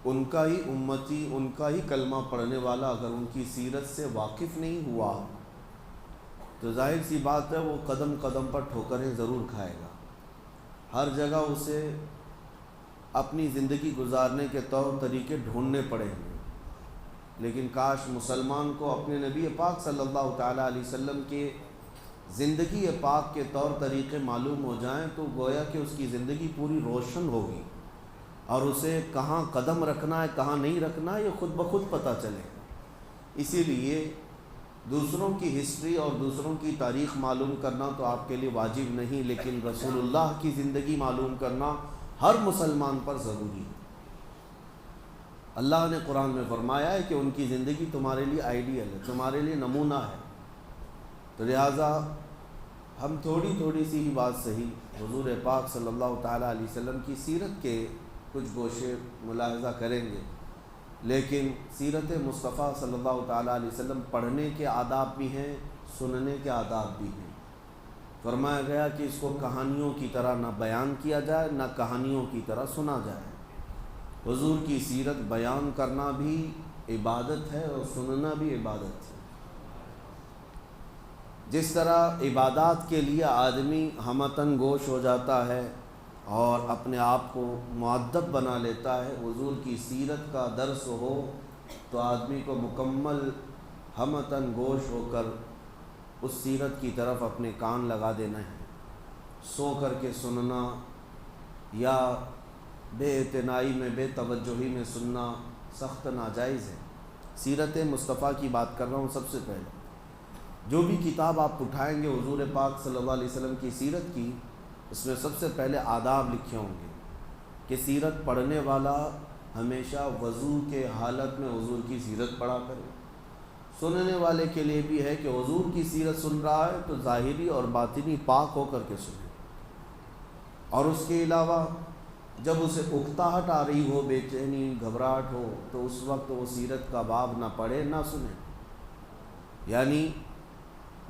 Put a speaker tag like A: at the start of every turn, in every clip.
A: ان کا ہی امتی، ان کا ہی کلمہ پڑھنے والا اگر ان کی سیرت سے واقف نہیں ہوا تو ظاہر سی بات ہے وہ قدم قدم پر ٹھوکریں ضرور کھائے گا. ہر جگہ اسے اپنی زندگی گزارنے کے طور طریقے ڈھونڈنے پڑیں گے. لیکن کاش مسلمان کو اپنے نبی پاک صلی اللہ تعالیٰ علیہ وسلم کے زندگی پاک کے طور طریقے معلوم ہو جائیں تو گویا کہ اس کی زندگی پوری روشن ہوگی، اور اسے کہاں قدم رکھنا ہے کہاں نہیں رکھنا ہے یہ خود بخود پتہ چلے. اسی لیے دوسروں کی ہسٹری اور دوسروں کی تاریخ معلوم کرنا تو آپ کے لیے واجب نہیں، لیکن رسول اللہ کی زندگی معلوم کرنا ہر مسلمان پر ضروری ہے. اللہ نے قرآن میں فرمایا ہے کہ ان کی زندگی تمہارے لیے آئیڈیل ہے، تمہارے لیے نمونہ ہے. تو لہٰذا ہم تھوڑی تھوڑی سی ہی بات صحیح حضور پاک صلی اللہ تعالیٰ علیہ وسلم کی سیرت کے کچھ گوشے ملاحظہ کریں گے، لیکن سیرت مصطفیٰ صلی اللہ تعالیٰ علیہ وسلم پڑھنے کے آداب بھی ہیں، سننے کے آداب بھی ہیں. فرمایا گیا کہ اس کو کہانیوں کی طرح نہ بیان کیا جائے نہ کہانیوں کی طرح سنا جائے. حضور کی سیرت بیان کرنا بھی عبادت ہے اور سننا بھی عبادت ہے. جس طرح عبادات کے لیے آدمی ہمتن گوش ہو جاتا ہے اور اپنے آپ کو مؤدب بنا لیتا ہے، حضور کی سیرت کا درس ہو تو آدمی کو مکمل ہمتن گوش ہو کر اس سیرت کی طرف اپنے کان لگا دینا ہے. سو کر کے سننا یا بے اعتنائی میں بے توجہی میں سننا سخت ناجائز ہے. سیرت مصطفیٰ کی بات کر رہا ہوں. سب سے پہلے جو بھی کتاب آپ اٹھائیں گے حضور پاک صلی اللہ علیہ وسلم کی سیرت کی، اس میں سب سے پہلے آداب لکھے ہوں گے کہ سیرت پڑھنے والا ہمیشہ وضو کے حالت میں حضور کی سیرت پڑھا کرے. سننے والے کے لیے بھی ہے کہ حضور کی سیرت سن رہا ہے تو ظاہری اور باطنی پاک ہو کر کے سنے. اور اس کے علاوہ جب اسے اکتاہٹ آ رہی ہو، بے چینی گھبراہٹ ہو، تو اس وقت وہ سیرت کا باب نہ پڑھے نہ سنے. یعنی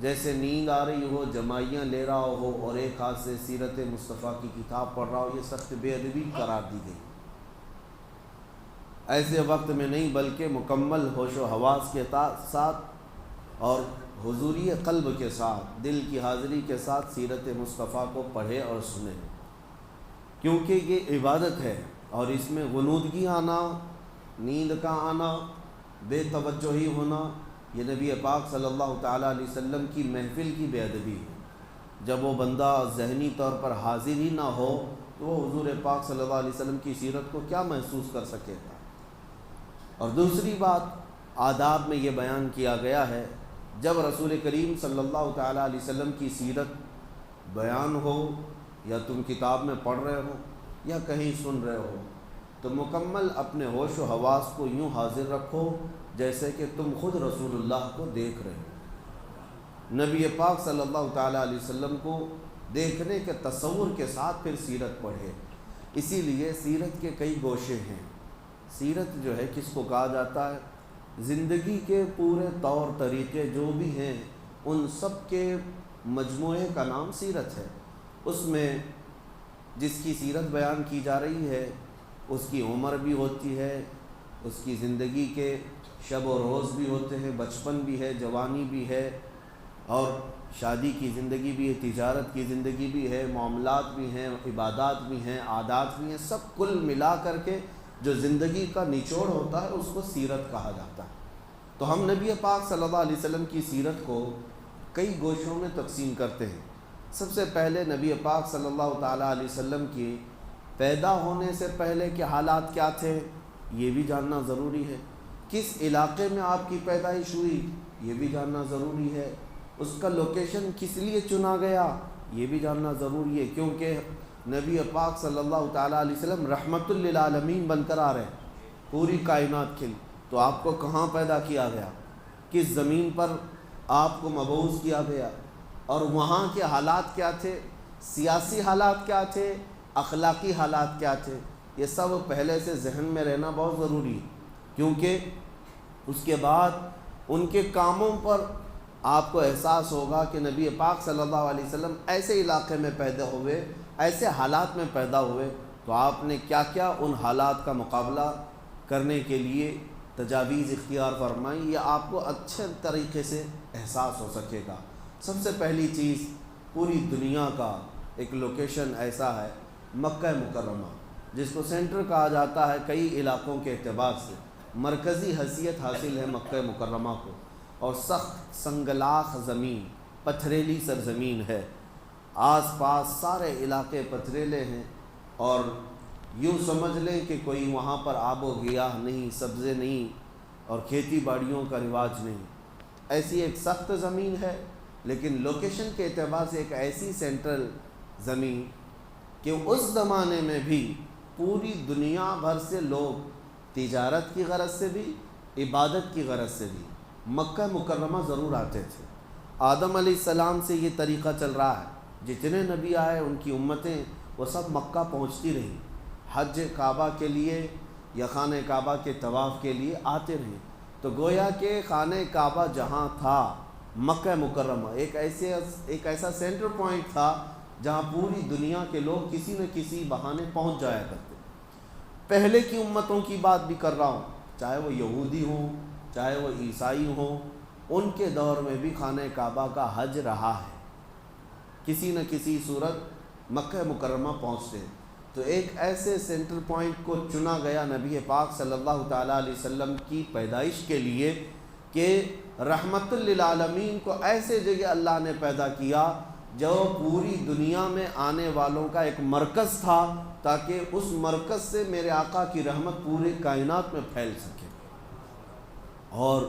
A: جیسے نیند آ رہی ہو، جمائیاں لے رہا ہو اور ایک ہاتھ سے سیرت مصطفیٰ کی کتاب پڑھ رہا ہو، یہ سخت بے ادبی قرار دی گئی. ایسے وقت میں نہیں بلکہ مکمل ہوش و حواس کے ساتھ اور حضوری قلب کے ساتھ، دل کی حاضری کے ساتھ سیرت مصطفیٰ کو پڑھے اور سنے، کیونکہ یہ عبادت ہے. اور اس میں غنودگی آنا، نیند کا آنا، بے توجہی ہونا، یہ نبی پاک صلی اللہ تعالیٰ علیہ وسلم کی محفل کی بے ادبی ہے. جب وہ بندہ ذہنی طور پر حاضر ہی نہ ہو تو وہ حضور پاک صلی اللہ علیہ وسلم کی سیرت کو کیا محسوس کر سکے گا. اور دوسری بات آداب میں یہ بیان کیا گیا ہے، جب رسول کریم صلی اللہ تعالیٰ علیہ وسلم کی سیرت بیان ہو یا تم کتاب میں پڑھ رہے ہو یا کہیں سن رہے ہو تو مکمل اپنے ہوش و حواس کو یوں حاضر رکھو جیسے کہ تم خود رسول اللہ کو دیکھ رہے ہو. نبی پاک صلی اللہ تعالیٰ علیہ وسلم کو دیکھنے کے تصور کے ساتھ پھر سیرت پڑھے. اسی لیے سیرت کے کئی گوشے ہیں. سیرت جو ہے کس کو کہا جاتا ہے؟ زندگی کے پورے طور طریقے جو بھی ہیں ان سب کے مجموعے کا نام سیرت ہے. اس میں جس کی سیرت بیان کی جا رہی ہے اس کی عمر بھی ہوتی ہے، اس کی زندگی کے شب و روز بھی ہوتے ہیں، بچپن بھی ہے، جوانی بھی ہے، اور شادی کی زندگی بھی ہے، تجارت کی زندگی بھی ہے، معاملات بھی ہیں، عبادات بھی ہیں، عادات بھی ہیں. سب کل ملا کر کے جو زندگی کا نچوڑ ہوتا ہے اس کو سیرت کہا جاتا ہے. تو ہم نبی پاک صلی اللہ علیہ وسلم کی سیرت کو کئی گوشوں میں تقسیم کرتے ہیں. سب سے پہلے نبی پاک صلی اللہ تعالیٰ علیہ وسلم کی پیدا ہونے سے پہلے کے حالات کیا تھے یہ بھی جاننا ضروری ہے. کس علاقے میں آپ کی پیدائش ہوئی یہ بھی جاننا ضروری ہے. اس کا لوکیشن کس لیے چنا گیا یہ بھی جاننا ضروری ہے، کیونکہ نبی پاک صلی اللہ تعالیٰ علیہ وسلم رحمت للعالمین بن کر آ رہے ہیں پوری کائنات کے لیے. تو آپ کو کہاں پیدا کیا گیا، کس زمین پر آپ کو مبعوث کیا گیا، اور وہاں کے حالات کیا تھے، سیاسی حالات کیا تھے، اخلاقی حالات کیا تھے، یہ سب پہلے سے ذہن میں رہنا بہت ضروری ہے. کیونکہ اس کے بعد ان کے کاموں پر آپ کو احساس ہوگا کہ نبی پاک صلی اللہ علیہ وسلم ایسے علاقے میں پیدا ہوئے، ایسے حالات میں پیدا ہوئے، تو آپ نے کیا کیا ان حالات کا مقابلہ کرنے کے لیے تجاویز اختیار فرمائیں، یہ آپ کو اچھے طریقے سے احساس ہو سکے گا۔ سب سے پہلی چیز، پوری دنیا کا ایک لوکیشن ایسا ہے مکہ مکرمہ، جس کو سینٹر کہا جاتا ہے کئی علاقوں کے اعتبار سے، مرکزی حیثیت حاصل ہے مکہ مکرمہ کو، اور سخت سنگلاخ زمین، پتھریلی سرزمین ہے، آس پاس سارے علاقے پتھریلے ہیں، اور یوں سمجھ لیں کہ کوئی وہاں پر آب و گیاہ نہیں، سبزے نہیں، اور کھیتی باڑیوں کا رواج نہیں، ایسی ایک سخت زمین ہے، لیکن لوکیشن کے اعتبار سے ایک ایسی سینٹرل زمین کہ اس زمانے میں بھی پوری دنیا بھر سے لوگ تجارت کی غرض سے بھی، عبادت کی غرض سے بھی مکہ مکرمہ ضرور آتے تھے۔ آدم علیہ السلام سے یہ طریقہ چل رہا ہے، جتنے نبی آئے ان کی امتیں وہ سب مکہ پہنچتی رہیں، حج کعبہ کے لیے یا خانہ کعبہ کے طواف کے لیے آتے رہیں۔ تو گویا کہ خانہ کعبہ جہاں تھا مکہ مکرمہ ایک ایسا سینٹر پوائنٹ تھا جہاں پوری دنیا کے لوگ کسی نہ کسی بہانے پہنچ جایا کرتے۔ پہلے کی امتوں کی بات بھی کر رہا ہوں، چاہے وہ یہودی ہوں چاہے وہ عیسائی ہوں، ان کے دور میں بھی خانہ کعبہ کا حج رہا ہے، کسی نہ کسی صورت مکہ مکرمہ پہنچتے۔ تو ایک ایسے سینٹر پوائنٹ کو چنا گیا نبی پاک صلی اللہ تعالیٰ علیہ وسلم کی پیدائش کے لیے کہ رحمت للعالمین کو ایسے جگہ اللہ نے پیدا کیا جو پوری دنیا میں آنے والوں کا ایک مرکز تھا، تاکہ اس مرکز سے میرے آقا کی رحمت پورے کائنات میں پھیل سکے۔ اور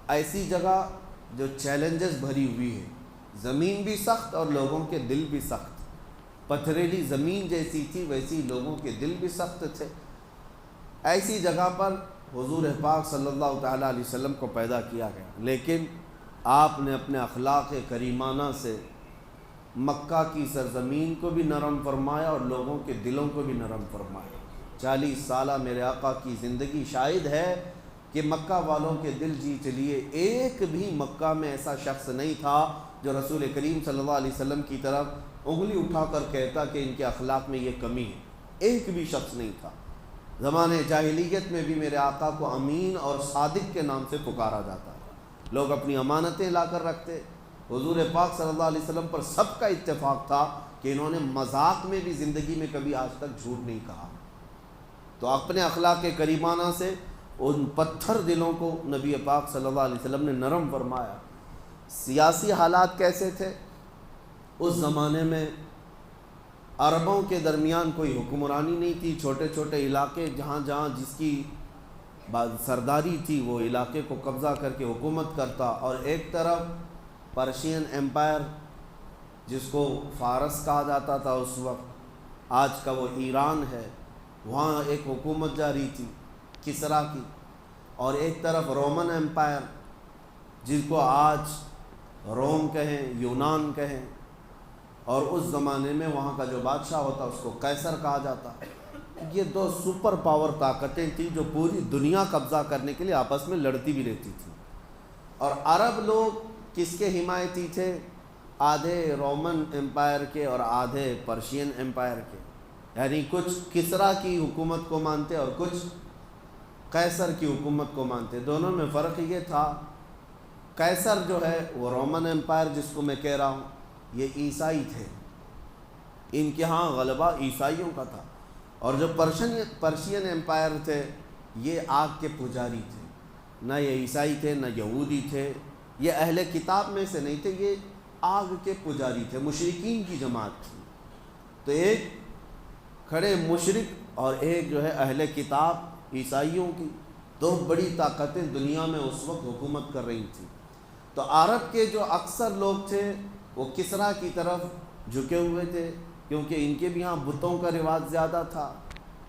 A: ایسی جگہ جو چیلنجز بھری ہوئی ہے، زمین بھی سخت اور لوگوں کے دل بھی سخت، پتھریلی زمین جیسی تھی ویسی لوگوں کے دل بھی سخت تھے، ایسی جگہ پر حضور پاک صلی اللہ تعالیٰ علیہ وسلم کو پیدا کیا گیا۔ لیکن آپ نے اپنے اخلاق کریمانہ سے مکہ کی سرزمین کو بھی نرم فرمایا اور لوگوں کے دلوں کو بھی نرم فرمایا۔ 40 سالہ میرے آقا کی زندگی شاہد ہے کہ مکہ والوں کے دل جیت لیے۔ ایک بھی مکہ میں ایسا شخص نہیں تھا جو رسول کریم صلی اللہ علیہ وسلم کی طرف انگلی اٹھا کر کہتا کہ ان کے اخلاق میں یہ کمی ہے، ایک بھی شخص نہیں تھا۔ زمانے جاہلیت میں بھی میرے آقا کو امین اور صادق کے نام سے پکارا جاتا ہے، لوگ اپنی امانتیں لا کر رکھتے۔ حضور پاک صلی اللہ علیہ وسلم پر سب کا اتفاق تھا کہ انہوں نے مذاق میں بھی زندگی میں کبھی آج تک جھوٹ نہیں کہا۔ تو اپنے اخلاق کریمانہ سے ان پتھر دلوں کو نبی پاک صلی اللہ علیہ وسلم نے نرم فرمایا۔ سیاسی حالات کیسے تھے اس زمانے میں؟ عربوں کے درمیان کوئی حکمرانی نہیں تھی، چھوٹے چھوٹے علاقے جہاں جہاں جس کی سرداری تھی وہ علاقے کو قبضہ کر کے حکومت کرتا، اور ایک طرف پرشین ایمپائر جس کو فارس کہا جاتا تھا اس وقت، آج کا وہ ایران ہے، وہاں ایک حکومت جاری تھی کسرا کی، اور ایک طرف رومن ایمپائر جس کو آج روم کہیں، یونان کہیں، اور اس زمانے میں وہاں کا جو بادشاہ ہوتا اس کو قیصر کہا جاتا۔ یہ دو سپر پاور طاقتیں تھیں جو پوری دنیا قبضہ کرنے کے لیے آپس میں لڑتی بھی رہتی تھی۔ اور عرب لوگ کس کے حمایتی تھے؟ آدھے رومن ایمپائر کے اور آدھے پرشین ایمپائر کے، یعنی کچھ کسرا کی حکومت کو مانتے اور کچھ قیصر کی حکومت کو مانتے۔ دونوں میں فرق یہ تھا، قیصر جو ہے وہ رومن ایمپائر جس کو میں کہہ رہا ہوں یہ عیسائی تھے، ان کے ہاں غلبہ عیسائیوں کا تھا، اور جو پرشین ایمپائر تھے یہ آگ کے پجاری تھے، نہ یہ عیسائی تھے نہ یہودی تھے، یہ اہل کتاب میں سے نہیں تھے، یہ آگ کے پجاری تھے، مشرکین کی جماعت تھی۔ تو ایک کھڑے مشرک اور ایک جو ہے اہل کتاب عیسائیوں کی، دو بڑی طاقتیں دنیا میں اس وقت حکومت کر رہی تھیں۔ تو عرب کے جو اکثر لوگ تھے وہ کسرا کی طرف جھکے ہوئے تھے، کیونکہ ان کے بھی ہاں بتوں کا رواج زیادہ تھا،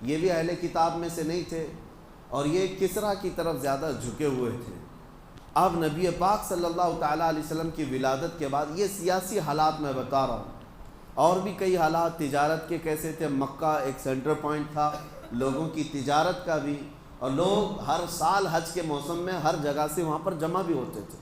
A: یہ بھی اہل کتاب میں سے نہیں تھے، اور یہ کسرا کی طرف زیادہ جھکے ہوئے تھے۔ اب نبی پاک صلی اللہ تعالیٰ علیہ وسلم کی ولادت کے بعد یہ سیاسی حالات میں بتا رہا ہوں، اور بھی کئی حالات تجارت کے کیسے تھے۔ مکہ ایک سینٹر پوائنٹ تھا لوگوں کی تجارت کا بھی، اور لوگ ہر سال حج کے موسم میں ہر جگہ سے وہاں پر جمع بھی ہوتے تھے۔